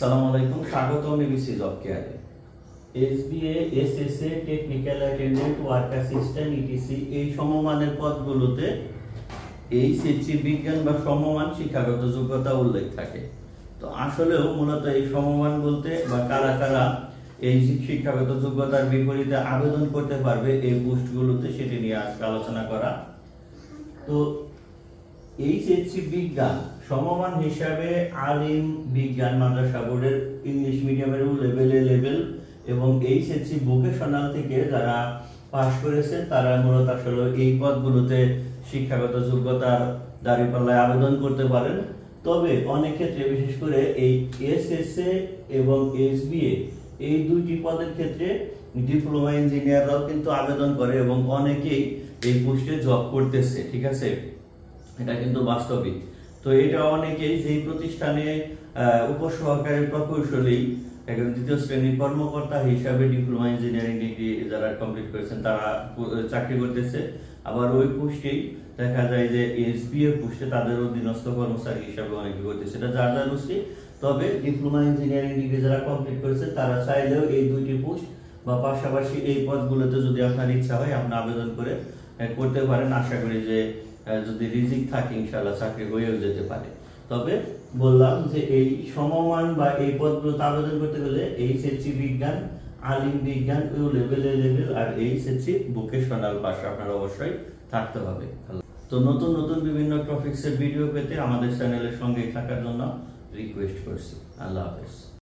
আসসালামু আলাইকুম, স্বাগতম এবিসি জব কেয়ারে। SBA, SSA, technical attendant, work assistant, etc এই সমমানের পদগুলোতে এইচএসসি বিজ্ঞান বা সমমান শিক্ষাগত যোগ্যতা উল্লেখ থাকে। তো আসলেও মূলত এই সমমান বলতে বা কারা কারা এই শিক্ষাগত যোগ্যতার বিপরীতে আবেদন করতে পারবে এই পোস্টগুলোতে, সেটি নিয়ে আজকে আলোচনা করা। তো এইচএসসি বিজ্ঞান সমমান হিসাবে আলিম বিজ্ঞান মাদ্রাসা বোর্ডের ইংলিশ মিডিয়ামের লেভেল এবং এইচএসসি ভোকেশনাল থেকে যারা পাশ করেছে তারা মূলত আসলে এই পদগুলোতে শিক্ষাগত যোগ্যতার দাঁড়িপাল্লায় আবেদন করতে পারেন। তবে অনেক ক্ষেত্রে বিশেষ করে এই এসএসএ এবং এসবিএ এই দুইটি পদের ক্ষেত্রে ডিপ্লোমা ইঞ্জিনিয়াররাও কিন্তু আবেদন করে এবং অনেকেই এই পোস্টে জব করতেছে। ঠিক আছে, এটা কিন্তু বাস্তবিক। তো এটা অনেকেই যেই প্রতিষ্ঠানে উপসহকারী প্রকৌশলী একজন দ্বিতীয় শ্রেণীর কর্মকর্তা হিসাবে ডিপ্লোমা ইঞ্জিনিয়ারিং ডিগ্রি যারা কমপ্লিট করেছেন তারা চাকরি করতেছে। আবার ওই পোস্টেই দেখা যায় যে এসবিএ পোস্টে তাদের অধীনস্থ কর্মচারী হিসাবে অনেকে করতেছে। এটা যার যার রুচি। তবে ডিপ্লোমা ইঞ্জিনিয়ারিং ডিগ্রি যারা কমপ্লিট করেছে তারা চাইলেও এই দুইটি পোস্ট বা পাশাপাশি এই পদগুলোতে যদি আপনার ইচ্ছা হয় আপনি আবেদন করতে পারেন। আশা করি যে যদি রিজিক থাকে ইনশাআল্লাহ চাকরি হয়েও যেতে পারে। তবে বললাম যে এই সমমান বা এই পদগুলোতে আবেদন করতে গেলে এইচএসসি বিজ্ঞান, আলিম বিজ্ঞান লেভেল আর এইচএসসি ভোকেশনাল পাস আপনার অবশ্যই থাকতে হবে। তো নতুন নতুন বিভিন্ন টপিকসের ভিডিও পেতে আমাদের চ্যানেলের সঙ্গে থাকার জন্য রিকোয়েস্ট করছি। আল্লাহ হাফেজ।